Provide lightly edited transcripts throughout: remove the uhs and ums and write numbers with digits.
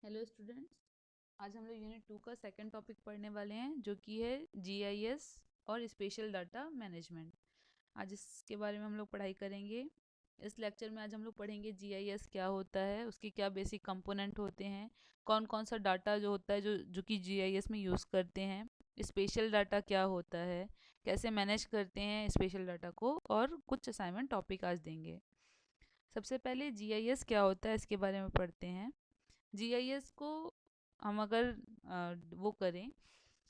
Hello students. आज हम लोग यूनिट 2 का सेकंड टॉपिक पढ़ने वाले हैं जो कि है जीआईएस और स्पेशल डाटा मैनेजमेंट। आज इसके बारे में हम लोग पढ़ाई करेंगे। इस लेक्चर में आज हम लोग पढ़ेंगे जीआईएस क्या होता है, उसके क्या बेसिक कंपोनेंट होते हैं, कौन कौन सा डाटा जो होता है जो कि जीआईएस में यूज़ करते हैं, स्पेशल डाटा क्या होता है, कैसे मैनेज करते हैं स्पेशल डाटा को, और कुछ असाइनमेंट टॉपिक आज देंगे। सबसे पहले जीआईएस क्या होता है इसके बारे में पढ़ते हैं। जीआईएस को हम अगर वो करें,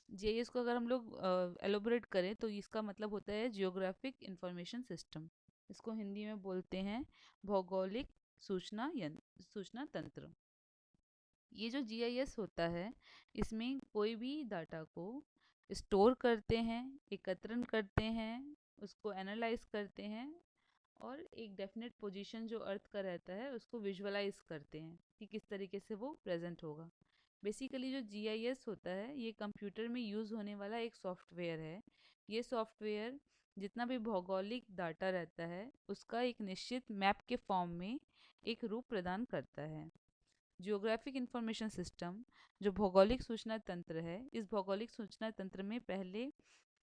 जीआईएस को अगर हम लोग एलोबरेट करें तो इसका मतलब होता है जियोग्राफिक इंफॉर्मेशन सिस्टम। इसको हिंदी में बोलते हैं भौगोलिक सूचना तंत्र। ये जो जीआईएस होता है इसमें कोई भी डाटा को स्टोर करते हैं, एकत्रण करते हैं, उसको एनालाइज करते हैं और एक डेफिनेट पोजीशन जो अर्थ का रहता है उसको विजुअलाइज करते हैं कि किस तरीके से वो प्रेजेंट होगा। बेसिकली जो जीआईएस होता है ये कंप्यूटर में यूज़ होने वाला एक सॉफ्टवेयर है। ये सॉफ्टवेयर जितना भी भौगोलिक डाटा रहता है उसका एक निश्चित मैप के फॉर्म में एक रूप प्रदान करता है। जियोग्राफिक इंफॉर्मेशन सिस्टम जो भौगोलिक सूचना तंत्र है, इस भौगोलिक सूचना तंत्र में पहले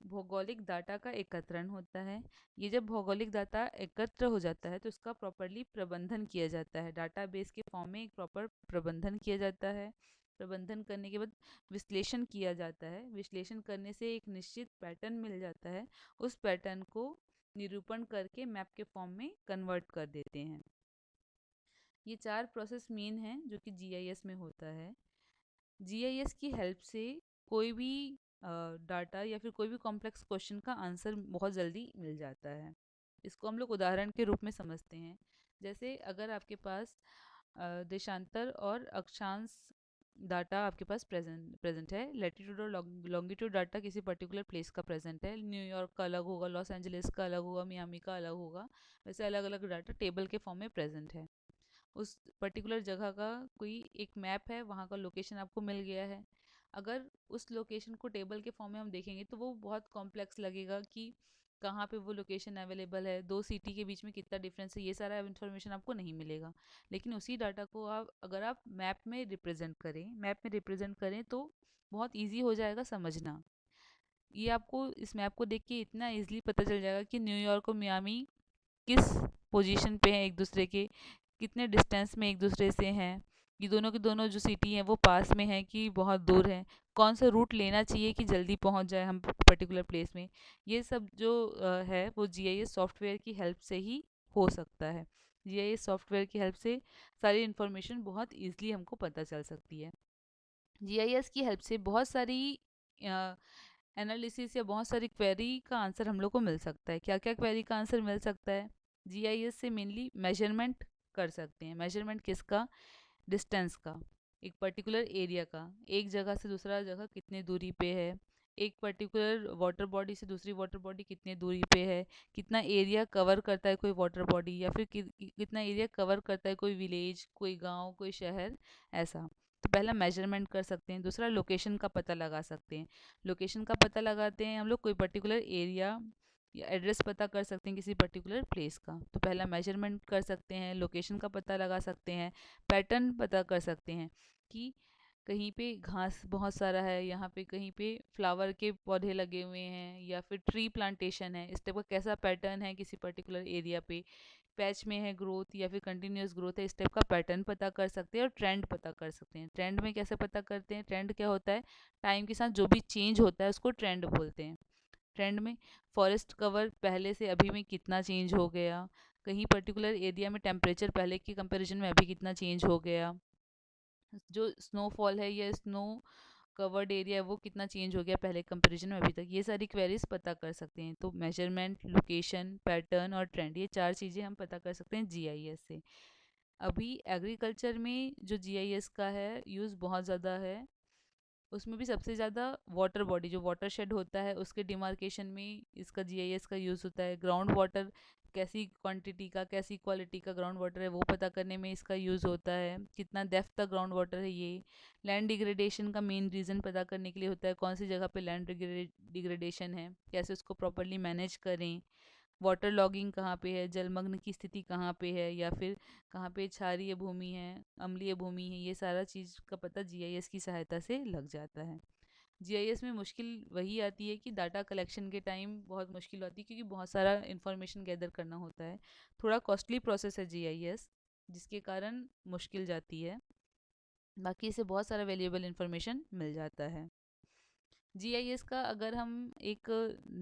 भौगोलिक डाटा का एकत्रण होता है। ये जब भौगोलिक डाटा एकत्र हो जाता है तो इसका प्रॉपरली प्रबंधन किया जाता है, डाटाबेस के फॉर्म में एक प्रॉपर प्रबंधन किया जाता है। प्रबंधन करने के बाद विश्लेषण किया जाता है। विश्लेषण करने से एक निश्चित पैटर्न मिल जाता है। उस पैटर्न को निरूपण करके मैप के फॉर्म में कन्वर्ट कर देते हैं। ये 4 प्रोसेस मेन हैं जो कि जीआईएस में होता है। जीआईएस की हेल्प से कोई भी डाटा या फिर कोई भी कॉम्प्लेक्स क्वेश्चन का आंसर बहुत जल्दी मिल जाता है। इसको हम लोग उदाहरण के रूप में समझते हैं। जैसे अगर आपके पास देशांतर और अक्षांश डाटा आपके पास प्रेजेंट है, लैटिट्यूड और लॉन्गिट्यूड डाटा किसी पर्टिकुलर प्लेस का प्रेजेंट है, न्यूयॉर्क का अलग होगा, लॉस एंजलिस का अलग होगा, मियामी का अलग होगा, वैसे अलग अलग डाटा टेबल के फॉर्म में प्रेजेंट है। उस पर्टिकुलर जगह का कोई एक मैप है, वहाँ का लोकेशन आपको मिल गया है। अगर उस लोकेशन को टेबल के फॉर्म में हम देखेंगे तो वो बहुत कॉम्प्लेक्स लगेगा कि कहाँ पे वो लोकेशन अवेलेबल है, दो सिटी के बीच में कितना डिफरेंस है, ये सारा इन्फॉर्मेशन आपको नहीं मिलेगा। लेकिन उसी डाटा को आप अगर आप मैप में रिप्रेजेंट करें तो बहुत ईजी हो जाएगा समझना। ये आपको इस मैप को देख के इतना ईजिली पता चल जाएगा कि न्यूयॉर्क और मियामी किस पोजीशन पे हैं एक दूसरे के, कितने डिस्टेंस में एक दूसरे से हैं, ये दोनों के दोनों जो सिटी हैं वो पास में हैं कि बहुत दूर हैं, कौन सा रूट लेना चाहिए कि जल्दी पहुंच जाए हम पर्टिकुलर प्लेस में। ये सब जो है वो जीआईएस सॉफ्टवेयर की हेल्प से ही हो सकता है। जीआईएस सॉफ्टवेयर की हेल्प से सारी इन्फॉर्मेशन बहुत ईजिली हमको पता चल सकती है। जीआईएस की हेल्प से बहुत सारी एनालिसिस या बहुत सारी क्वेरी का आंसर हम लोग को मिल सकता है। क्या क्या क्वेरी का आंसर मिल सकता है? जीआईएस से मेनली मेजरमेंट कर सकते हैं। मेजरमेंट किसका? डिस्टेंस का, एक पर्टिकुलर एरिया का, एक जगह से दूसरा जगह कितने दूरी पे है, एक पर्टिकुलर वाटर बॉडी से दूसरी वाटर बॉडी कितने दूरी पे है, कितना एरिया कवर करता है कोई वाटर बॉडी, या फिर कितना एरिया कवर करता है कोई विलेज, कोई गांव, कोई शहर, ऐसा। तो पहला मेजरमेंट कर सकते हैं। दूसरा लोकेशन का पता लगा सकते हैं। लोकेशन का पता लगाते हैं हम लोग कोई पर्टिकुलर एरिया या एड्रेस पता कर सकते हैं किसी पर्टिकुलर प्लेस का। तो पहला मेजरमेंट कर सकते हैं, लोकेशन का पता लगा सकते हैं, पैटर्न पता कर सकते हैं कि कहीं पे घास बहुत सारा है, यहाँ पे कहीं पे फ्लावर के पौधे लगे हुए हैं या फिर ट्री प्लांटेशन है, इस टाइप का कैसा पैटर्न है किसी पर्टिकुलर एरिया पे, पैच में है ग्रोथ या फिर कंटिन्यूस ग्रोथ है, इस टाइप का पैटर्न पता कर सकते हैं। और ट्रेंड पता कर सकते हैं। ट्रेंड में कैसे पता करते हैं? ट्रेंड क्या होता है? टाइम के साथ जो भी चेंज होता है उसको ट्रेंड बोलते हैं। ट्रेंड में फॉरेस्ट कवर पहले से अभी में कितना चेंज हो गया, कहीं पर्टिकुलर एरिया में टेम्परेचर पहले के कंपैरिजन में अभी कितना चेंज हो गया, जो स्नोफॉल है या स्नो कवर्ड एरिया है वो कितना चेंज हो गया पहले कंपैरिजन में अभी तक, ये सारी क्वेरीज पता कर सकते हैं। तो मेजरमेंट, लोकेशन, पैटर्न और ट्रेंड, ये 4 चीज़ें हम पता कर सकते हैं जीआईएस से। अभी एग्रीकल्चर में जो जीआईएस का है यूज़ बहुत ज़्यादा है। उसमें भी सबसे ज़्यादा वाटर बॉडी जो वाटर शेड होता है उसके डिमार्केशन में इसका जीआईएस का यूज़ होता है। ग्राउंड वाटर कैसी क्वांटिटी का, कैसी क्वालिटी का ग्राउंड वाटर है वो पता करने में इसका यूज़ होता है। कितना डेप्थ तक ग्राउंड वाटर है ये। लैंड डिग्रेडेशन का मेन रीज़न पता करने के लिए होता है, कौन सी जगह पे लैंड डिग्रेडेशन है, कैसे उसको प्रॉपरली मैनेज करें। वाटर लॉगिंग कहाँ पे है, जलमग्न की स्थिति कहाँ पे है, या फिर कहाँ पे क्षारीय भूमि है, अम्लीय भूमि है, ये सारा चीज़ का पता जीआईएस की सहायता से लग जाता है। जीआईएस में मुश्किल वही आती है कि डाटा कलेक्शन के टाइम बहुत मुश्किल होती है, क्योंकि बहुत सारा इन्फॉर्मेशन गैदर करना होता है। थोड़ा कॉस्टली प्रोसेस है जीआईएस, जिसके कारण मुश्किल जाती है। बाकी इसे बहुत सारा वैल्यूएबल इन्फॉर्मेशन मिल जाता है। जीआईएस का अगर हम एक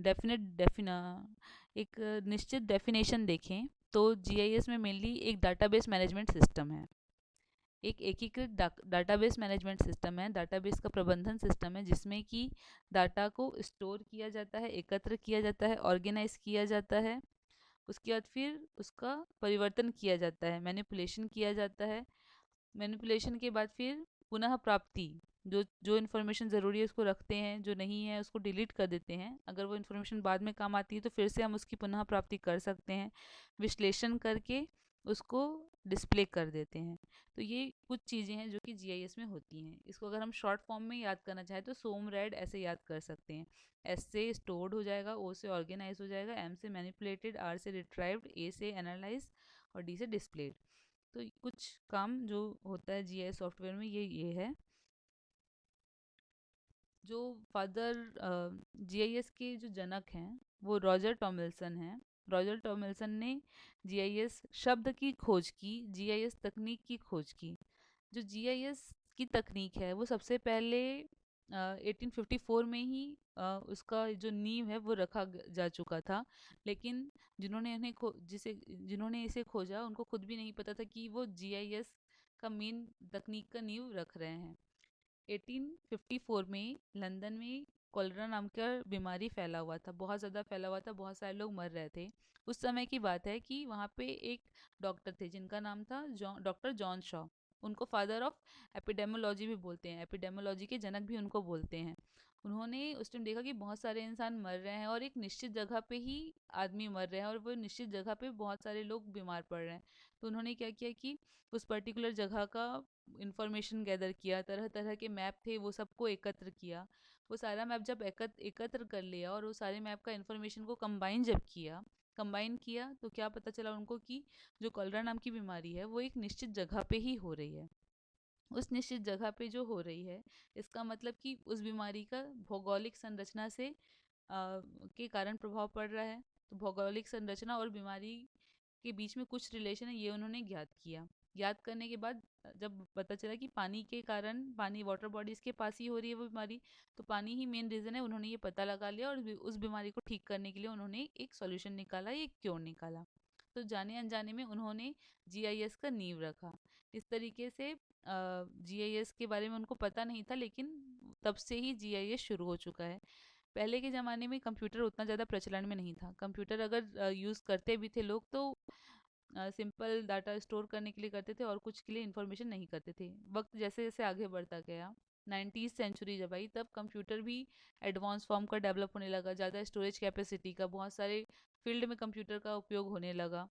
डेफिनेट डेफिना एक निश्चित डेफिनेशन देखें, तो जीआईएस में मेनली एक डाटाबेस मैनेजमेंट सिस्टम है। एक एकीकृत डाटाबेस मैनेजमेंट सिस्टम है, डाटाबेस का प्रबंधन सिस्टम है, जिसमें कि डाटा को स्टोर किया जाता है, एकत्र किया जाता है, ऑर्गेनाइज किया जाता है। उसके बाद फिर उसका परिवर्तन किया जाता है, मैनिपुलेशन किया जाता है। मैनिपुलेशन के बाद फिर पुनः प्राप्ति, जो जो इन्फॉर्मेशन ज़रूरी है उसको रखते हैं, जो नहीं है उसको डिलीट कर देते हैं। अगर वो इन्फॉर्मेशन बाद में काम आती है तो फिर से हम उसकी पुनः प्राप्ति कर सकते हैं, विश्लेषण करके उसको डिस्प्ले कर देते हैं। तो ये कुछ चीज़ें हैं जो कि जीआईएस में होती हैं। इसको अगर हम शॉर्ट फॉर्म में याद करना चाहें तो सोमरैड ऐसे याद कर सकते हैं। एस से स्टोर्ड हो जाएगा, ओ से ऑर्गेनाइज हो जाएगा, एम से मैनिपुलेटेड, आर से रिट्राइव्ड, ए से एनालाइज और डी से डिस्प्लेड। तो कुछ काम जो होता है जीआईएस सॉफ्टवेयर में ये है। जो फादर जीआईएस के जो जनक हैं वो रॉजर टॉमिल्सन हैं। रॉजर टॉमिल्सन ने जीआईएस शब्द की खोज की, जीआईएस तकनीक की खोज की। जो जीआईएस की तकनीक है वो सबसे पहले 1854 में ही उसका जो नींव है वो रखा जा चुका था। लेकिन जिन्होंने इसे खोजा उनको खुद भी नहीं पता था कि वो जीआईएस का मेन तकनीक का नींव रख रहे हैं। 1854 में लंदन में कॉलरा नाम का बीमारी फैला हुआ था, बहुत ज़्यादा फैला हुआ था, बहुत सारे लोग मर रहे थे। उस समय की बात है कि वहाँ पे एक डॉक्टर थे जिनका नाम था डॉक्टर जॉन शॉ। उनको फादर ऑफ एपिडेमोलॉजी भी बोलते हैं, एपिडेमोलॉजी के जनक भी उनको बोलते हैं। उन्होंने उस टाइम देखा कि बहुत सारे इंसान मर रहे हैं और एक निश्चित जगह पे ही आदमी मर रहे हैं, और वो निश्चित जगह पे बहुत सारे लोग बीमार पड़ रहे हैं। तो उन्होंने क्या किया कि उस पर्टिकुलर जगह का इंफॉर्मेशन गैदर किया, तरह तरह के मैप थे वो सबको एकत्र किया। वो सारा मैप जब एकत्र कर लिया और वो सारे मैप का इंफॉर्मेशन को कंबाइन किया तो क्या पता चला उनको कि जो कॉलरा नाम की बीमारी है वो एक निश्चित जगह पे ही हो रही है। उस निश्चित जगह पे जो हो रही है, इसका मतलब कि उस बीमारी का भौगोलिक संरचना से के कारण प्रभाव पड़ रहा है। तो भौगोलिक संरचना और बीमारी के बीच में कुछ रिलेशन है, ये उन्होंने ज्ञात किया। ज्ञात करने के बाद जब पता चला कि पानी के कारण, पानी वाटर बॉडीज के पास ही हो रही है वो बीमारी, तो पानी ही मेन रीज़न है, उन्होंने ये पता लगा लिया और उस बीमारी को ठीक करने के लिए उन्होंने एक सॉल्यूशन निकाला, एक क्योर निकाला। तो जाने अनजाने में उन्होंने जीआईएस का नींव रखा। इस तरीके से जीआईएस के बारे में उनको पता नहीं था, लेकिन तब से ही जीआईएस शुरू हो चुका है। पहले के ज़माने में कंप्यूटर उतना ज़्यादा प्रचलन में नहीं था। कंप्यूटर अगर यूज़ करते भी थे लोग तो सिंपल डाटा स्टोर करने के लिए करते थे और कुछ के लिए इन्फॉर्मेशन नहीं करते थे। वक्त जैसे जैसे आगे बढ़ता गया, 19th सेंचुरी जब आई, तब कंप्यूटर भी एडवांस फॉर्म का डेवलप होने लगा, ज़्यादा स्टोरेज कैपेसिटी का, बहुत सारे फील्ड में कंप्यूटर का उपयोग होने लगा।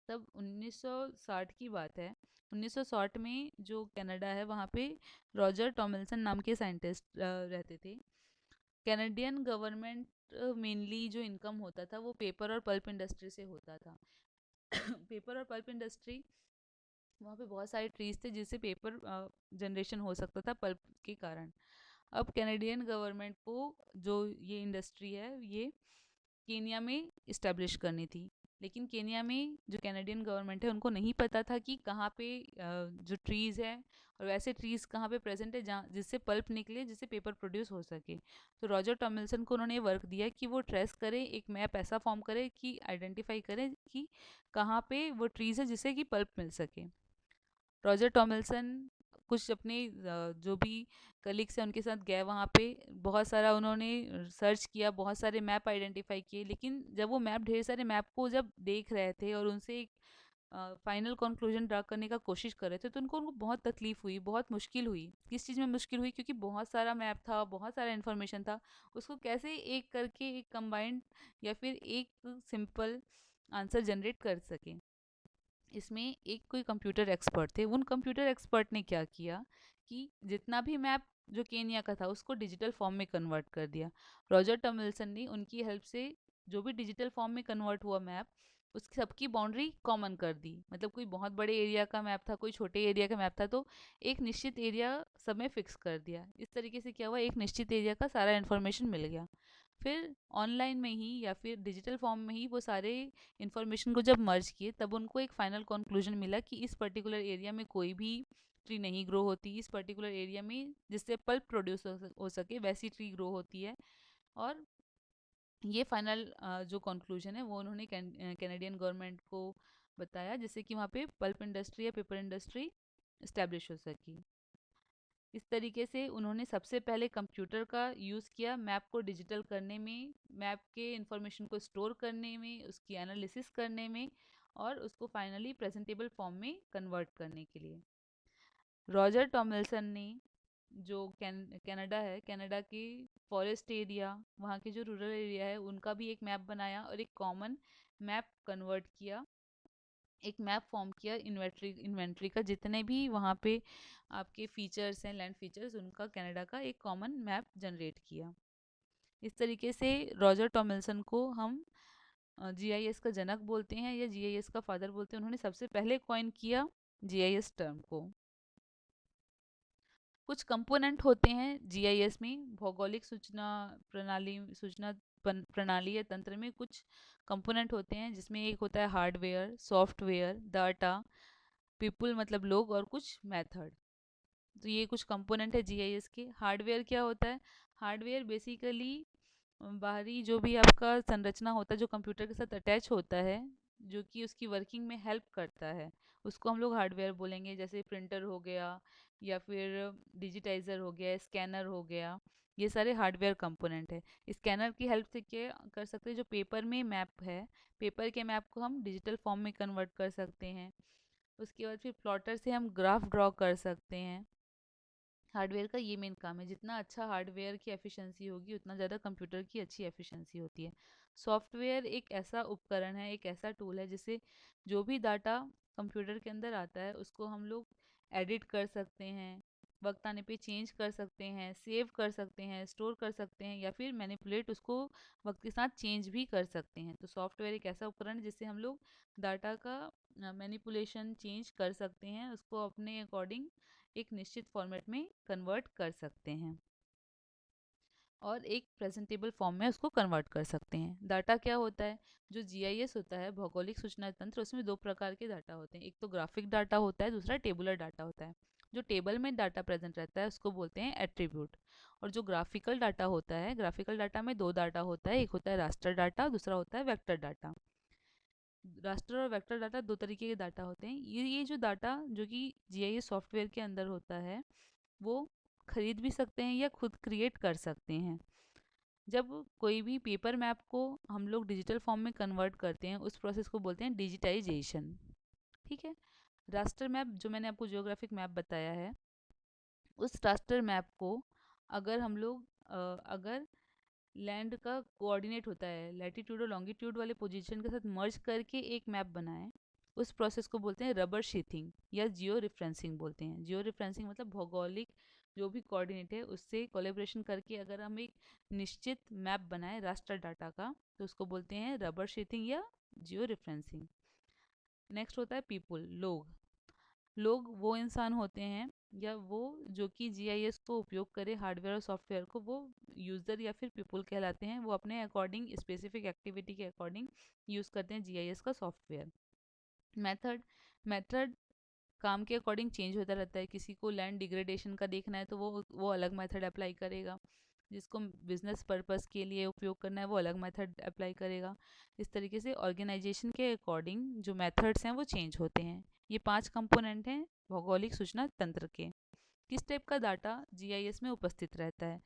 तब 1960 की बात है। 1960 में जो कनाडा है वहाँ पे रॉजर टॉमिल्सन नाम के साइंटिस्ट रहते थे। कैनेडियन गवर्नमेंट मेनली जो इनकम होता था वो पेपर और पल्प इंडस्ट्री से होता था। पेपर और पल्प इंडस्ट्री, वहाँ पे बहुत सारे ट्रीज थे जिससे पेपर जनरेशन हो सकता था पल्प के कारण। अब कैनेडियन गवर्नमेंट को जो ये इंडस्ट्री है ये केनिया में इस्टेब्लिश करनी थी। लेकिन केनिया में जो कैनेडियन गवर्नमेंट है उनको नहीं पता था कि कहाँ पे जो ट्रीज़ है और वैसे ट्रीज़ कहाँ पे प्रेजेंट है जहाँ जिससे पल्प निकले, जिससे पेपर प्रोड्यूस हो सके। तो रॉजर टॉमिल्सन को उन्होंने वर्क दिया कि वो ट्रेस करें, एक मैप ऐसा फॉर्म करे कि आइडेंटिफाई करें कि कहाँ पे वो ट्रीज़ है जिससे कि पल्प मिल सके। रॉजर टॉमिल्सन कुछ अपने जो भी कलीग्स हैं उनके साथ गए वहाँ पे, बहुत सारा उन्होंने सर्च किया, बहुत सारे मैप आइडेंटिफाई किए। लेकिन जब वो मैप, ढेर सारे मैप को जब देख रहे थे और उनसे एक फाइनल कंक्लूजन ड्रा करने का कोशिश कर रहे थे, तो उनको उनको बहुत तकलीफ हुई, बहुत मुश्किल हुई। किस चीज़ में मुश्किल हुई? क्योंकि बहुत सारा मैप था, बहुत सारा इन्फॉर्मेशन था, उसको कैसे एक करके एक कंबाइंड या फिर एक सिंपल आंसर जनरेट कर सके। इसमें एक कोई कंप्यूटर एक्सपर्ट थे। उन कंप्यूटर एक्सपर्ट ने क्या किया कि जितना भी मैप जो केनिया का था उसको डिजिटल फॉर्म में कन्वर्ट कर दिया। रॉजर टॉमिल्सन ने उनकी हेल्प से जो भी डिजिटल फॉर्म में कन्वर्ट हुआ मैप, उसकी सबकी बाउंड्री कॉमन कर दी। मतलब कोई बहुत बड़े एरिया का मैप था, कोई छोटे एरिया का मैप था, तो एक निश्चित एरिया सब में फिक्स कर दिया। इस तरीके से क्या हुआ, एक निश्चित एरिया का सारा इन्फॉर्मेशन मिल गया। फिर ऑनलाइन में ही या फिर डिजिटल फॉर्म में ही वो सारे इन्फॉर्मेशन को जब मर्ज किए, तब उनको एक फाइनल कंक्लूजन मिला कि इस पर्टिकुलर एरिया में कोई भी ट्री नहीं ग्रो होती, इस पर्टिकुलर एरिया में जिससे पल्प प्रोड्यूस हो सके वैसी ट्री ग्रो होती है। और ये फाइनल जो कंक्लूजन है वो उन्होंने कैनेडियन गवर्नमेंट को बताया, जिससे कि वहाँ पे पल्प इंडस्ट्री या पेपर इंडस्ट्री इस्टेब्लिश हो सकी। इस तरीके से उन्होंने सबसे पहले कंप्यूटर का यूज़ किया मैप को डिजिटल करने में, मैप के इंफॉर्मेशन को स्टोर करने में, उसकी एनालिसिस करने में, और उसको फाइनली प्रेजेंटेबल फॉर्म में कन्वर्ट करने के लिए। रॉजर टॉमलिंसन ने, जो कनाडा है, कनाडा के फॉरेस्ट एरिया, वहाँ के जो रूरल एरिया है, उनका भी एक मैप बनाया और एक कॉमन मैप कन्वर्ट किया, एक मैप फॉर्म किया इन्वेंट्री का, जितने भी वहाँ पे आपके फीचर्स हैं, लैंड फीचर्स, उनका कनाडा का एक कॉमन मैप जनरेट किया। इस तरीके से रॉजर टॉमलिंसन को हम जीआईएस का जनक बोलते हैं या जीआईएस का फादर बोलते हैं। उन्होंने सबसे पहले कॉइन किया जीआईएस टर्म को। कुछ कंपोनेंट होते हैं जीआईएस में, भौगोलिक सूचना प्रणाली या तंत्र में कुछ कंपोनेंट होते हैं, जिसमें एक होता है हार्डवेयर, सॉफ्टवेयर, डाटा, पीपल मतलब लोग, और कुछ मेथड। तो ये कुछ कंपोनेंट है जीआईएस के। हार्डवेयर क्या होता है? हार्डवेयर बेसिकली बाहरी जो भी आपका संरचना होता है जो कंप्यूटर के साथ अटैच होता है, जो कि उसकी वर्किंग में हेल्प करता है, उसको हम लोग हार्डवेयर बोलेंगे। जैसे प्रिंटर हो गया, या फिर डिजिटाइज़र हो गया, स्कैनर हो गया, ये सारे हार्डवेयर कंपोनेंट है। स्कैनर की हेल्प से क्या कर सकते हैं, जो पेपर में मैप है, पेपर के मैप को हम डिजिटल फॉर्म में कन्वर्ट कर सकते हैं। उसके बाद फिर प्लॉटर से हम ग्राफ ड्रॉ कर सकते हैं। हार्डवेयर का ये मेन काम है। जितना अच्छा हार्डवेयर की एफिशिएंसी होगी, उतना ज़्यादा कंप्यूटर की अच्छी एफिशिएंसी होती है। सॉफ्टवेयर एक ऐसा उपकरण है, एक ऐसा टूल है, जिससे जो भी डाटा कंप्यूटर के अंदर आता है उसको हम लोग एडिट कर सकते हैं, वक्त आने पे चेंज कर सकते हैं, सेव कर सकते हैं, स्टोर कर सकते हैं, या फिर मैनिपुलेट उसको वक्त के साथ चेंज भी कर सकते हैं। तो सॉफ्टवेयर एक ऐसा उपकरण है जिससे हम लोग डाटा का मैनिपुलेशन, चेंज कर सकते हैं, उसको अपने अकॉर्डिंग एक निश्चित फॉर्मेट में कन्वर्ट कर सकते हैं, और एक प्रेजेंटेबल फॉर्म में उसको कन्वर्ट कर सकते हैं। डाटा क्या होता है? जो जीआईएस होता है, भौगोलिक सूचना तंत्र, उसमें दो प्रकार के डाटा होते हैं। एक तो ग्राफिक डाटा होता है, दूसरा टेबुलर डाटा होता है। जो टेबल में डाटा प्रेजेंट रहता है उसको बोलते हैं एट्रीब्यूट। और जो ग्राफिकल डाटा होता है, ग्राफिकल डाटा में दो डाटा होता है, एक होता है रास्टर डाटा, दूसरा होता है वेक्टर डाटा। रास्टर और वेक्टर डाटा दो तरीके के डाटा होते हैं। ये जो डाटा जो कि जीआईएस सॉफ्टवेयर के अंदर होता है, वो खरीद भी सकते हैं या खुद क्रिएट कर सकते हैं। जब कोई भी पेपर मैप को हम लोग डिजिटल फॉर्म में कन्वर्ट करते हैं, उस प्रोसेस को बोलते हैं डिजिटाइजेशन। ठीक है। रास्टर मैप, जो मैंने आपको जियोग्राफिक मैप बताया है, उस रास्टर मैप को अगर हम लोग अगर लैंड का कोऑर्डिनेट होता है, लैटिट्यूड और लॉन्गिट्यूड वाले पोजीशन के साथ मर्ज करके एक मैप बनाएं, उस प्रोसेस को बोलते हैं रबर शीथिंग या जियो रेफरेंसिंग बोलते हैं। जियो रेफरेंसिंग मतलब भौगोलिक जो भी कोऑर्डिनेट है उससे कोलेब्रेशन करके अगर हम एक निश्चित मैप बनाएं रास्टर डाटा का, तो उसको बोलते हैं रबर शीथिंग या जियो रेफरेंसिंग। नेक्स्ट होता है पीपुल, लोग। लोग वो इंसान होते हैं या वो जो कि जीआईएस को उपयोग करे, हार्डवेयर और सॉफ्टवेयर को, वो यूज़र या फिर पीपल कहलाते हैं। वो अपने अकॉर्डिंग, स्पेसिफिक एक्टिविटी के अकॉर्डिंग यूज़ करते हैं जीआईएस का सॉफ्टवेयर। मेथड, मेथड काम के अकॉर्डिंग चेंज होता रहता है। किसी को लैंड डिग्रेडेशन का देखना है तो वो अलग मेथड अप्लाई करेगा, जिसको बिजनेस पर्पस के लिए उपयोग करना है वो अलग मेथड अप्लाई करेगा। इस तरीके से ऑर्गेनाइजेशन के अकॉर्डिंग जो मेथड्स हैं वो चेंज होते हैं। ये 5 कंपोनेंट हैं भौगोलिक सूचना तंत्र के। किस टाइप का डाटा जीआईएस में उपस्थित रहता है?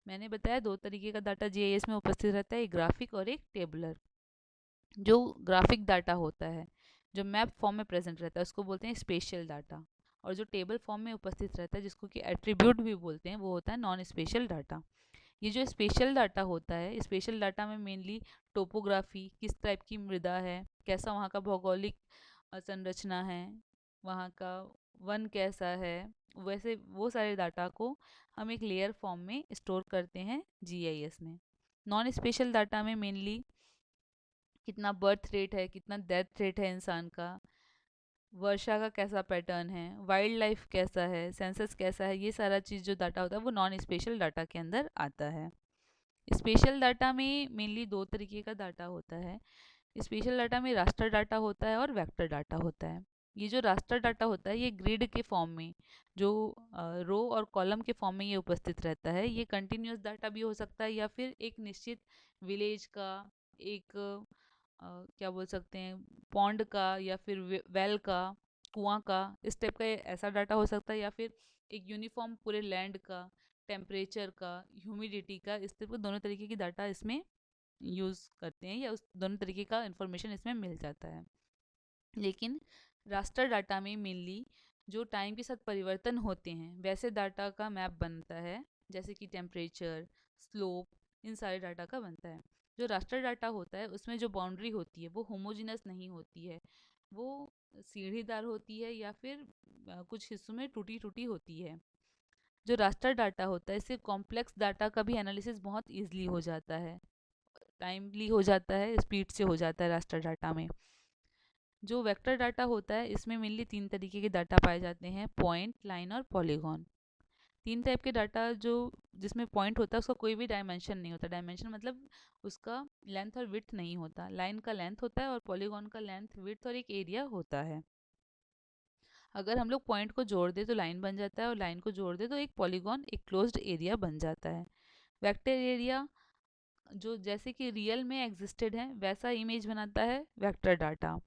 मैंने बताया दो तरीके का डाटा जीआईएस में उपस्थित रहता है, एक ग्राफिक और एक टेबुलर। जो ग्राफिक डाटा होता है, जो मैप फॉर्म में प्रेजेंट रहता है, उसको बोलते हैं स्पेशियल डाटा। और जो टेबल फॉर्म में उपस्थित रहता है, जिसको कि एट्रीब्यूट भी बोलते हैं, वो होता है नॉन स्पेशल डाटा। ये जो स्पेशल डाटा होता है, स्पेशल डाटा में मेनली टोपोग्राफी, किस टाइप की मृदा है, कैसा वहाँ का भौगोलिक संरचना है, वहाँ का वन कैसा है, वैसे वो सारे डाटा को हम एक लेयर फॉर्म में स्टोर करते हैं जीआईएस में। नॉन स्पेशल डाटा में मेनली कितना बर्थ रेट है, कितना डेथ रेट है इंसान का, वर्षा का कैसा पैटर्न है, वाइल्ड लाइफ कैसा है, सेंसस कैसा है, ये सारा चीज़ जो डाटा होता है वो नॉन स्पेशल डाटा के अंदर आता है। स्पेशल डाटा में मेनली दो तरीके का डाटा होता है। स्पेशल डाटा में रास्टर डाटा होता है और वेक्टर डाटा होता है। ये जो रास्टर डाटा होता है ये ग्रिड के फॉर्म में, जो रो और कॉलम के फॉर्म में ये उपस्थित रहता है। ये कंटिन्यूस डाटा भी हो सकता है या फिर एक निश्चित विलेज का, एक क्या बोल सकते हैं, पॉन्ड का या फिर वेल का, कुआं का, इस टाइप का ऐसा डाटा हो सकता है, या फिर एक यूनिफॉर्म पूरे लैंड का, टेम्परेचर का, ह्यूमिडिटी का, इस टाइप का दोनों तरीके की डाटा इसमें यूज़ करते हैं, या उस दोनों तरीके का इंफॉर्मेशन इसमें मिल जाता है। लेकिन रास्टर डाटा में मेनली जो टाइम के साथ परिवर्तन होते हैं वैसे डाटा का मैप बनता है, जैसे कि टेम्परेचर, स्लोप, इन सारे डाटा का बनता है। जो रास्टर डाटा होता है उसमें जो बाउंड्री होती है वो होमोजिनस नहीं होती है, वो सीढ़ीदार होती है या फिर कुछ हिस्सों में टूटी टूटी होती है। जो रास्टर डाटा होता है इससे कॉम्प्लेक्स डाटा का भी एनालिसिस बहुत ईजिली हो जाता है, टाइमली हो जाता है, स्पीड से हो जाता है रास्टर डाटा में। जो वेक्टर डाटा होता है इसमें मेनली तीन तरीके के डाटा पाए जाते हैं, पॉइंट, लाइन और पॉलीगॉन। तीन टाइप के डाटा, जो जिसमें पॉइंट होता है उसका कोई भी डायमेंशन नहीं होता, डायमेंशन मतलब उसका लेंथ और विड्थ नहीं होता, लाइन का लेंथ होता है और पॉलीगॉन का लेंथ, विड्थ और एक एरिया होता है। अगर हम लोग पॉइंट को जोड़ दें तो लाइन बन जाता है और लाइन को जोड़ दें तो एक पॉलीगॉन, एक क्लोज्ड एरिया बन जाता है। वेक्टर एरिया जो जैसे कि रियल में एग्जिस्टेड है वैसा इमेज बनाता है वेक्टर डाटा।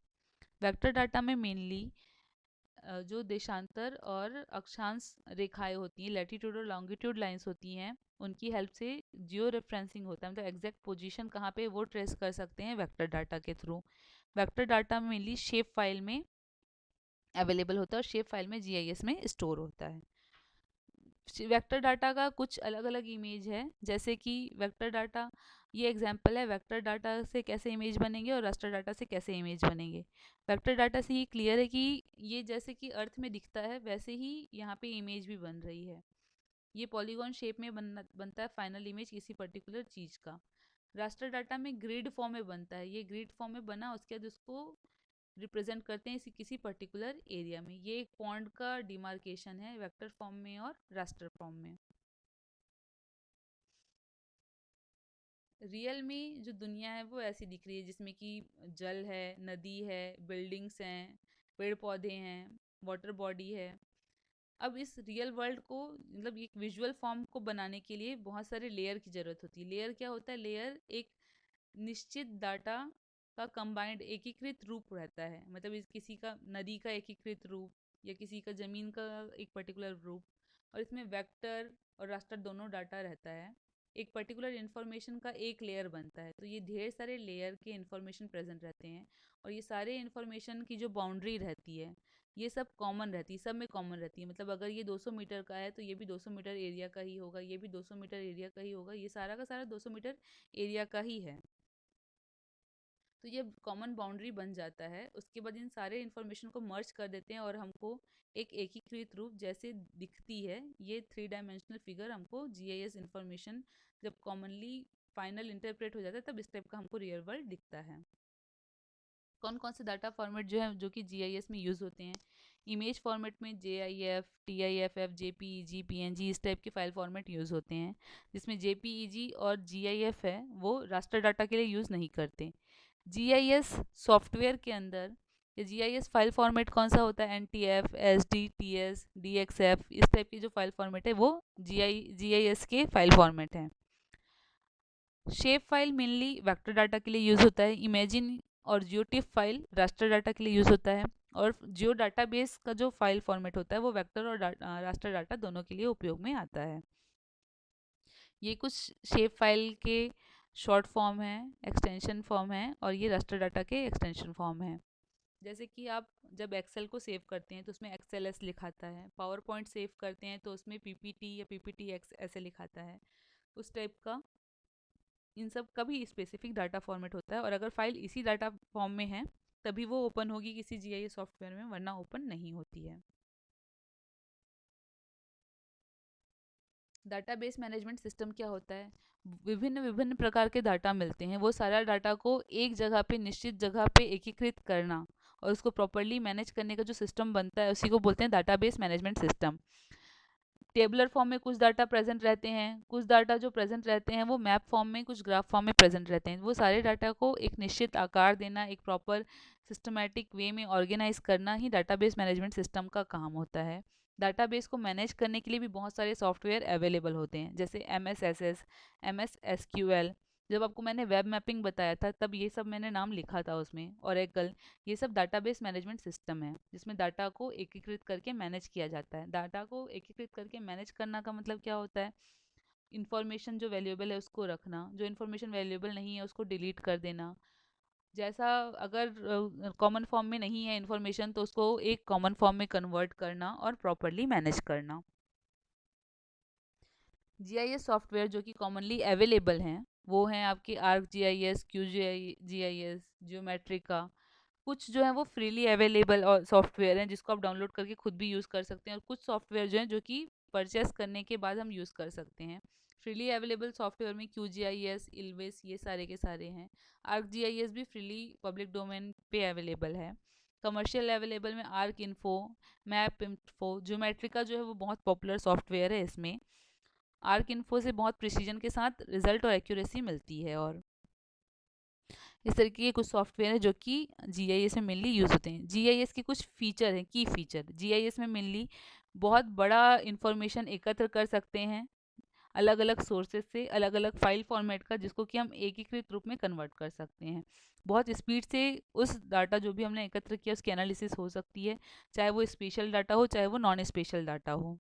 वेक्टर डाटा में मेनली जो देशांतर और अक्षांश रेखाएं होती हैं, लैटिट्यूड और लॉन्गिट्यूड लाइंस होती हैं, उनकी हेल्प से जियो रेफरेंसिंग होता है, मतलब एग्जैक्ट पोजीशन कहाँ पे वो ट्रेस कर सकते हैं वेक्टर डाटा के through. Vector data mainly shape file में अवेलेबल होता है और शेप फाइल में जीआईएस में स्टोर होता है। वेक्टर डाटा का कुछ अलग अलग इमेज है, जैसे कि वेक्टर डाटा, ये एग्जांपल है वेक्टर डाटा से कैसे इमेज बनेंगे और रास्टर डाटा से कैसे इमेज बनेंगे। वेक्टर डाटा से ही क्लियर है कि ये जैसे कि अर्थ में दिखता है वैसे ही यहाँ पे इमेज भी बन रही है। ये पॉलीगॉन शेप में बनता है फाइनल इमेज किसी पर्टिकुलर चीज़ का। रास्टर डाटा में ग्रिड फॉर्म में बनता है, ये ग्रिड फॉर्म में बना उसके बाद उसको रिप्रेजेंट करते हैं इसी किसी पर्टिकुलर एरिया में। ये एक पॉइंट का डिमार्केशन है वेक्टर फॉर्म में और रास्टर फॉर्म में। रियल में जो दुनिया है वो ऐसी दिख रही है जिसमें कि जल है, नदी है, बिल्डिंग्स हैं, पेड़ पौधे हैं, वाटर बॉडी है। अब इस रियल वर्ल्ड को, मतलब एक विजुअल फॉर्म को बनाने के लिए बहुत सारे लेयर की ज़रूरत होती है। लेयर क्या होता है? लेयर एक निश्चित डाटा का कंबाइंड एकीकृत रूप रहता है, मतलब इस किसी का नदी का एकीकृत रूप या किसी का ज़मीन का एक पर्टिकुलर रूप, और इसमें वेक्टर और रास्टर दोनों डाटा रहता है। एक पर्टिकुलर इन्फॉर्मेशन का एक लेयर बनता है, तो ये ढेर सारे लेयर के इन्फॉर्मेशन प्रेजेंट रहते हैं, और ये सारे इन्फॉर्मेशन की जो बाउंड्री रहती है ये सब कॉमन रहती है, सब में कॉमन रहती है। मतलब अगर ये 200 मीटर का है तो ये भी 200 मीटर एरिया का ही होगा, ये भी 200 मीटर एरिया का ही होगा, ये सारा का सारा 200 मीटर एरिया का ही है। तो ये कॉमन बाउंड्री बन जाता है। उसके बाद इन सारे इन्फॉर्मेशन को मर्ज कर देते हैं और हमको एक एकीकृत रूप जैसे दिखती है ये थ्री डायमेंशनल फिगर, हमको जीआईएस इन्फॉर्मेशन जब कॉमनली फाइनल इंटरप्रेट हो जाता है तब इस टाइप का हमको रियल वर्ल्ड दिखता है। कौन कौन से डाटा फॉर्मेट जो है जो कि जीआईएस में यूज़ होते हैं? इमेज फॉर्मेट में जेआईएफ, टीआईएफएफ, जेपीईजी, पीएनजी, इस टाइप के फाइल फॉर्मेट यूज़ होते हैं, जिसमें जेपीईजी और जीआईएफ है वो रास्टर डाटा के लिए यूज़ नहीं करते। जीआईएस सॉफ्टवेयर के अंदर या जीआईएस फाइल फॉर्मेट कौन सा होता है? एनटीएफ, एसडीटीएस, डीएक्सएफ, इस टाइप की जो फाइल फॉर्मेट है वो जीआईएस के फाइल फॉर्मेट हैं। Shape file mainly vector data के लिए यूज़ होता है। इमेजिन और जियोटिफ फाइल रास्टर डाटा के लिए यूज़ होता है। और जियो डाटाबेस का जो फाइल फॉर्मेट होता है वो वेक्टर और रास्टर डाटा दोनों के लिए उपयोग में आता है। ये कुछ शेप फाइल के शॉर्ट फॉर्म है, एक्सटेंशन फॉर्म है, और ये रास्टर डाटा के एक्सटेंशन फॉर्म है। जैसे कि आप जब एक्सेल को सेव करते हैं तो उसमें एक्सएलएस लिखाता है, पावर पॉइंट सेव करते हैं तो उसमें पीपीटी या पीपीटी एक्स ऐसे लिखाता है, उस टाइप का इन सब का भी स्पेसिफिक डाटा फॉर्मेट होता है। और अगर फाइल इसी डाटा फॉर्म में है तभी वो ओपन होगी किसी जीआईएस सॉफ्टवेयर में, वरना ओपन नहीं होती है। डाटाबेस मैनेजमेंट सिस्टम क्या होता है? विभिन्न विभिन्न प्रकार के डाटा मिलते हैं, वो सारा डाटा को एक जगह पे, निश्चित जगह पे एकीकृत करना और उसको प्रॉपरली मैनेज करने का जो सिस्टम बनता है उसी को बोलते हैं database management system. Tabular form में कुछ डाटा प्रेजेंट रहते हैं, कुछ डाटा जो प्रेजेंट रहते हैं वो मैप फॉर्म में, कुछ ग्राफ फॉर्म में प्रेजेंट रहते हैं। वो सारे डाटा को एक निश्चित आकार देना, एक प्रॉपर सिस्टमेटिक वे में ऑर्गेनाइज करना ही डाटाबेस मैनेजमेंट सिस्टम का काम होता है। डाटाबेस को मैनेज करने के लिए भी बहुत सारे सॉफ्टवेयर अवेलेबल होते हैं, जैसे MS SQL। जब आपको मैंने वेब मैपिंग बताया था तब ये सब मैंने नाम लिखा था उसमें, ओरेकल। ये सब डाटाबेस मैनेजमेंट सिस्टम है जिसमें डाटा को एकीकृत करके मैनेज किया जाता है। डाटा को एकीकृत करके मैनेज करना का मतलब क्या होता है? इन्फॉर्मेशन जो वैल्यूएबल है उसको रखना, जो इन्फॉर्मेशन वैल्यूएबल नहीं है उसको डिलीट कर देना। जैसा अगर कॉमन फॉर्म में नहीं है इन्फॉर्मेशन तो उसको एक कॉमन फॉर्म में कन्वर्ट करना और प्रॉपरली मैनेज करना। GIS सॉफ्टवेयर जो कि कॉमनली अवेलेबल हैं वो हैं आपके आर्क GIS, QGIS, जियोमेट्रिका। कुछ जो है वो फ्रीली अवेलेबल और सॉफ्टवेयर हैं जिसको आप डाउनलोड करके खुद भी यूज़ कर सकते हैं, और कुछ सॉफ्टवेयर जो हैं जो कि परचेस करने के बाद हम यूज़ कर सकते हैं। फ्रीली अवेलेबल सॉफ्टवेयर में QGIS, इल्विस, ये सारे के सारे हैं। आर्क GIS भी फ्रीली पब्लिक डोमेन पे अवेलेबल है। कमर्शियल अवेलेबल में आर्क इन्फो, मैप इन्फो, ज्योमेट्रिका जो है वो बहुत पॉपुलर सॉफ्टवेयर है। इसमें आर्क इन्फो से बहुत प्रिसीजन के साथ रिजल्ट और एक्यूरेसी मिलती है। और इस तरीके के कुछ सॉफ्टवेयर हैं जो कि GIS में मेनली यूज़ होते हैं। GIS के कुछ फीचर हैं, की फीचर। GIS में मेनली बहुत बड़ा इंफॉर्मेशन एकत्र कर सकते हैं अलग अलग सोर्सेज से, अलग अलग फाइल फॉर्मेट का, जिसको कि हम एकीकृत रूप में कन्वर्ट कर सकते हैं। बहुत स्पीड से उस डाटा जो भी हमने एकत्र किया उसकी एनालिसिस हो सकती है, चाहे वो स्पेशल डाटा हो चाहे वो नॉन स्पेशल डाटा हो।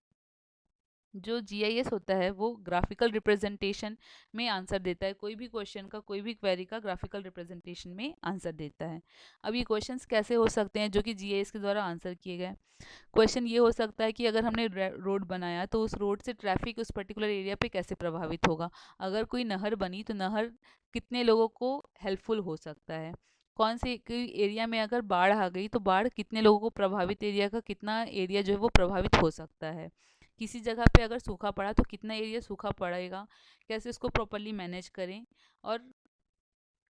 जो GIS होता है वो ग्राफिकल रिप्रेजेंटेशन में आंसर देता है, कोई भी क्वेश्चन का, कोई भी क्वेरी का ग्राफिकल रिप्रेजेंटेशन में आंसर देता है। अब ये क्वेश्चंस कैसे हो सकते हैं जो कि GIS के द्वारा आंसर किए गए? क्वेश्चन ये हो सकता है कि अगर हमने रोड बनाया तो उस रोड से ट्रैफिक उस पर्टिकुलर एरिया पे कैसे प्रभावित होगा? अगर कोई नहर बनी तो नहर कितने लोगों को हेल्पफुल हो सकता है? कौन से कोई एरिया में अगर बाढ़ आ गई तो बाढ़ कितने लोगों को, प्रभावित एरिया का कितना एरिया जो है वो प्रभावित हो सकता है? किसी जगह पे अगर सूखा पड़ा तो कितना एरिया सूखा पड़ेगा? कैसे उसको प्रॉपरली मैनेज करें और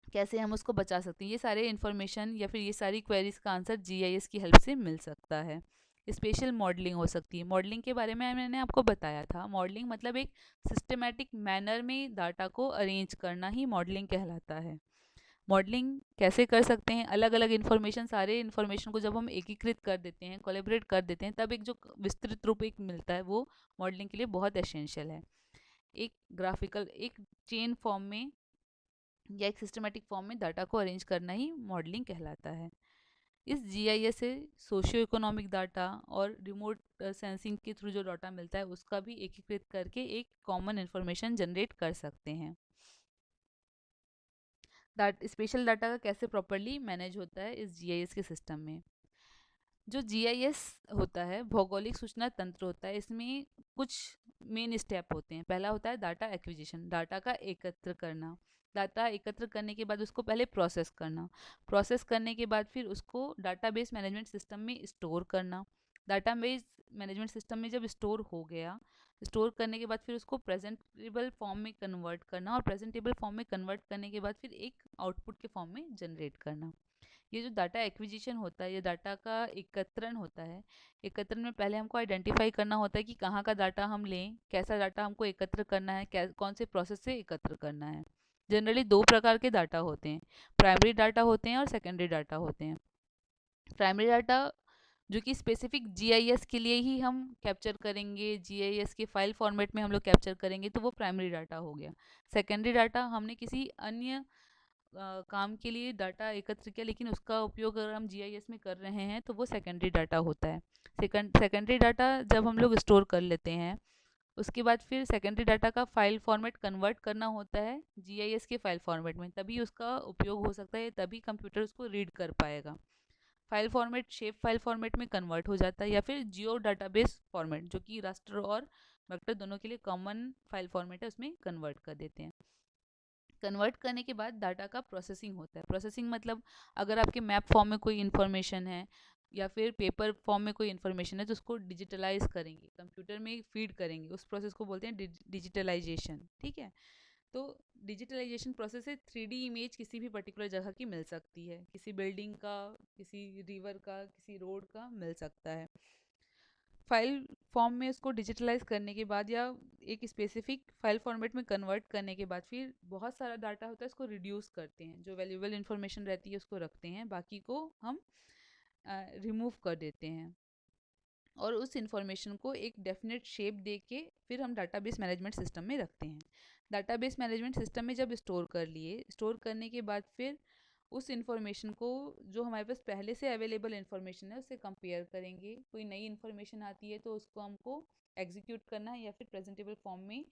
कैसे हम उसको बचा सकते हैं? ये सारे इन्फॉर्मेशन या फिर ये सारी क्वेरीज का आंसर GIS की हेल्प से मिल सकता है। स्पेशल मॉडलिंग हो सकती है। मॉडलिंग के बारे में मैंने आपको बताया था। मॉडलिंग मतलब एक सिस्टमेटिक मैनर में डाटा को अरेंज करना ही मॉडलिंग कहलाता है। मॉडलिंग कैसे कर सकते हैं? अलग अलग इन्फॉर्मेशन, सारे इन्फॉर्मेशन को जब हम एकीकृत कर देते हैं, कोलेबरेट कर देते हैं, तब एक जो विस्तृत रूप एक मिलता है वो मॉडलिंग के लिए बहुत एसेंशियल है। एक ग्राफिकल, एक चेन फॉर्म में या एक सिस्टमेटिक फॉर्म में डाटा को अरेंज करना ही मॉडलिंग कहलाता है। इस GIS से सोशियो इकोनॉमिक डाटा और रिमोट सेंसिंग के थ्रू जो डाटा मिलता है उसका भी एकीकृत करके एक कॉमन इन्फॉर्मेशन जनरेट कर सकते हैं। स्पेशल डाटा का कैसे प्रॉपरली मैनेज होता है इस GIS के सिस्टम में? जो GIS होता है भौगोलिक सूचना तंत्र होता है, इसमें कुछ मेन स्टेप होते हैं। पहला होता है डाटा एक्विजिशन, डाटा का एकत्र करना। डाटा एकत्र करने के बाद उसको पहले प्रोसेस करना, प्रोसेस करने के बाद फिर उसको डाटाबेस मैनेजमेंट सिस्टम में स्टोर करना। डाटाबेस मैनेजमेंट सिस्टम में जब स्टोर हो गया, स्टोर करने के बाद फिर उसको प्रेजेंटेबल फॉर्म में कन्वर्ट करना, और प्रेजेंटेबल फॉर्म में कन्वर्ट करने के बाद फिर एक आउटपुट के फॉर्म में जनरेट करना। ये जो डाटा एक्विजिशन होता है, ये डाटा का एकत्रण होता है। एकत्रण में पहले हमको आइडेंटिफाई करना होता है कि कहाँ का डाटा हम लें, कैसा डाटा हमको एकत्र करना है, कौन से प्रोसेस से एकत्र करना है। जनरली दो प्रकार के डाटा होते हैं, प्राइमरी डाटा होते हैं और सेकेंडरी डाटा होते हैं। प्राइमरी डाटा जो कि स्पेसिफिक GIS के लिए ही हम कैप्चर करेंगे, GIS के फाइल फॉर्मेट में हम लोग कैप्चर करेंगे, तो वो प्राइमरी डाटा हो गया। सेकेंडरी डाटा हमने किसी अन्य काम के लिए डाटा एकत्र किया, लेकिन उसका उपयोग अगर हम GIS में कर रहे हैं तो वो सेकेंडरी डाटा होता है। सेकेंडरी डाटा जब हम लोग स्टोर कर लेते हैं उसके बाद फिर सेकेंडरी डाटा का फाइल फॉर्मेट कन्वर्ट करना होता है GIS के फाइल फॉर्मेट में, तभी उसका उपयोग हो सकता है, तभी कंप्यूटर उसको रीड कर पाएगा। File format shape file format में कन्वर्ट हो जाता है, या फिर जियो डाटाबेस फॉर्मेट जो कि रास्टर और वेक्टर दोनों के लिए कॉमन फाइल फॉर्मेट है उसमें कन्वर्ट कर देते हैं। कन्वर्ट करने के बाद डाटा का प्रोसेसिंग होता है। प्रोसेसिंग मतलब अगर आपके मैप फॉर्म में कोई इन्फॉर्मेशन है या फिर पेपर फॉर्म में कोई इन्फॉर्मेशन है तो उसको डिजिटलाइज करेंगे, कंप्यूटर में फीड करेंगे, उस प्रोसेस को बोलते हैं डिजिटलाइजेशन। ठीक है, तो डिजिटलाइजेशन प्रोसेस से 3D इमेज किसी भी पर्टिकुलर जगह की मिल सकती है, किसी बिल्डिंग का, किसी रिवर का, किसी रोड का मिल सकता है। फाइल फॉर्म में उसको डिजिटलाइज करने के बाद या एक स्पेसिफिक फाइल फॉर्मेट में कन्वर्ट करने के बाद फिर बहुत सारा डाटा होता है, उसको रिड्यूस करते हैं, जो वैल्यूएबल इन्फॉर्मेशन रहती है उसको रखते हैं, बाकी को हम रिमूव कर देते हैं और उस इंफॉर्मेशन को एक डेफिनेट शेप दे के फिर हम डाटाबेस मैनेजमेंट सिस्टम में रखते हैं। डाटाबेस मैनेजमेंट सिस्टम में जब स्टोर कर लिए, स्टोर करने के बाद फिर उस इंफॉर्मेशन को जो हमारे पास पहले से अवेलेबल इंफॉर्मेशन है उससे कंपेयर करेंगे। कोई नई इंफॉर्मेशन आती है तो उसको हमको एग्जीक्यूट करना है या फिर प्रेजेंटेबल फॉर्म में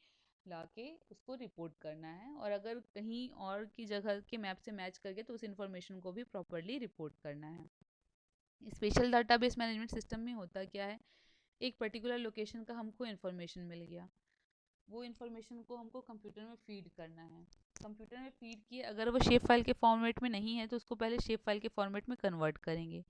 ला के उसको रिपोर्ट करना है, और अगर कहीं और की जगह के मैप से मैच करके तो उस इंफॉर्मेशन को भी प्रॉपरली रिपोर्ट करना है। स्पेशल डाटाबेस मैनेजमेंट सिस्टम में होता क्या है, एक पर्टिकुलर लोकेशन का हमको इन्फॉर्मेशन मिल गया, वो इन्फॉर्मेशन को हमको कंप्यूटर में फीड करना है। कंप्यूटर में फीड किए, अगर वो शेप फाइल के फॉर्मेट में नहीं है तो उसको पहले शेप फाइल के फॉर्मेट में कन्वर्ट करेंगे,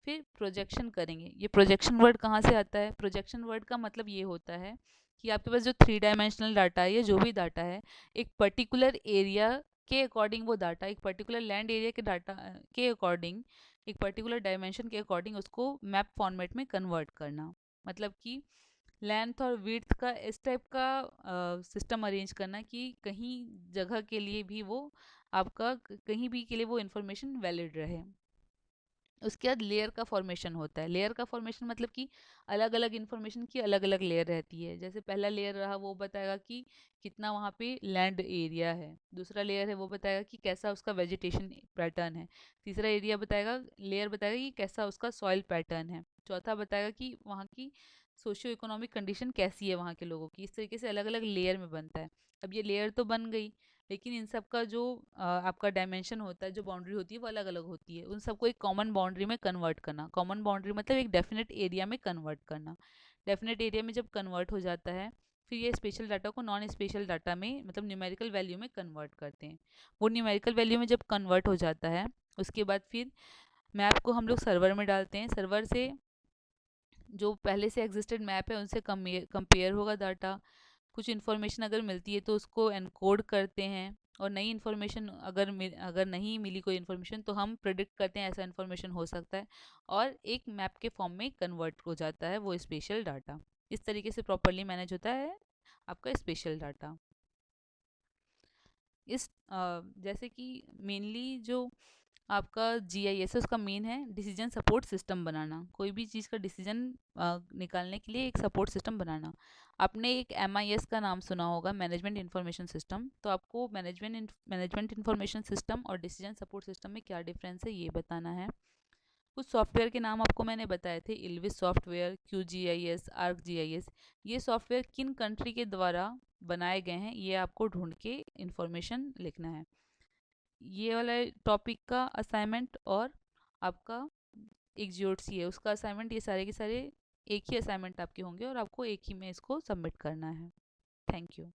फिर प्रोजेक्शन करेंगे। ये प्रोजेक्शन वर्ड कहाँ से आता है? प्रोजेक्शन वर्ड का मतलब ये होता है कि आपके पास जो 3 डायमेंशनल डाटा है या जो भी डाटा है, एक पर्टिकुलर एरिया के अकॉर्डिंग वो डाटा, एक पर्टिकुलर लैंड एरिया के डाटा के अकॉर्डिंग, एक पर्टिकुलर डायमेंशन के अकॉर्डिंग उसको मैप फॉर्मेट में कन्वर्ट करना। मतलब कि लेंथ और विड्थ का इस टाइप का सिस्टम अरेंज करना कि कहीं जगह के लिए भी वो आपका कहीं भी के लिए वो इन्फॉर्मेशन वैलिड रहे। उसके बाद लेयर का फॉर्मेशन होता है। लेयर का फॉर्मेशन मतलब कि अलग अलग इन्फॉर्मेशन की अलग अलग लेयर रहती है। जैसे पहला लेयर रहा वो बताएगा कि कितना वहाँ पे लैंड एरिया है, दूसरा लेयर है वो बताएगा कि कैसा उसका वेजिटेशन पैटर्न है, तीसरा एरिया बताएगा, लेयर बताएगा कि कैसा उसका सॉइल पैटर्न है, चौथा बताएगा कि वहाँ की सोशियो इकोनॉमिक कंडीशन कैसी है वहाँ के लोगों की। इस तरीके से अलग अलग लेयर में बनता है। अब ये लेयर तो बन गई, लेकिन इन सब का जो आपका डायमेंशन होता है, जो बाउंड्री होती है वो अलग अलग होती है। उन सबको एक कॉमन बाउंड्री में कन्वर्ट करना, कॉमन बाउंड्री मतलब एक डेफिनेट एरिया में कन्वर्ट करना। डेफिनेट एरिया में जब कन्वर्ट हो जाता है फिर ये स्पेशल डाटा को नॉन स्पेशल डाटा में मतलब न्यूमेरिकल वैल्यू में कन्वर्ट करते हैं। वो न्यूमेरिकल वैल्यू में जब कन्वर्ट हो जाता है उसके बाद फिर मैप को हम लोग सर्वर में डालते हैं। सर्वर से जो पहले से एग्जिस्टेड मैप है उनसे कंपेयर होगा डाटा, कुछ इन्फॉर्मेशन अगर मिलती है तो उसको एनकोड करते हैं, और नई इन्फॉर्मेशन अगर नहीं मिली कोई इन्फॉर्मेशन तो हम प्रिडिक्ट करते हैं ऐसा इन्फॉर्मेशन हो सकता है, और एक मैप के फॉर्म में कन्वर्ट हो जाता है वो स्पेशल डाटा। इस तरीके से प्रॉपरली मैनेज होता है आपका स्पेशल डाटा। जैसे कि मेनली जो आपका जीआईएस है उसका मेन है डिसीजन सपोर्ट सिस्टम बनाना, कोई भी चीज़ का डिसीजन निकालने के लिए एक सपोर्ट सिस्टम बनाना। आपने एक एमआईएस का नाम सुना होगा, मैनेजमेंट इंफॉर्मेशन सिस्टम, तो आपको मैनेजमेंट इंफॉर्मेशन सिस्टम और डिसीजन सपोर्ट सिस्टम में क्या डिफरेंस है ये बताना है। कुछ सॉफ्टवेयर के नाम आपको मैंने बताए थे, इल्विस software, Q G I S, arc G I S. ये सॉफ्टवेयर किन कंट्री के द्वारा बनाए गए हैं ये आपको ढूंढ के इन्फॉर्मेशन लिखना है। ये वाला टॉपिक का असाइनमेंट और आपका एक जियोडसी है उसका असाइनमेंट, ये सारे के सारे एक ही असाइनमेंट आपके होंगे और आपको एक ही में इसको सबमिट करना है। Thank you.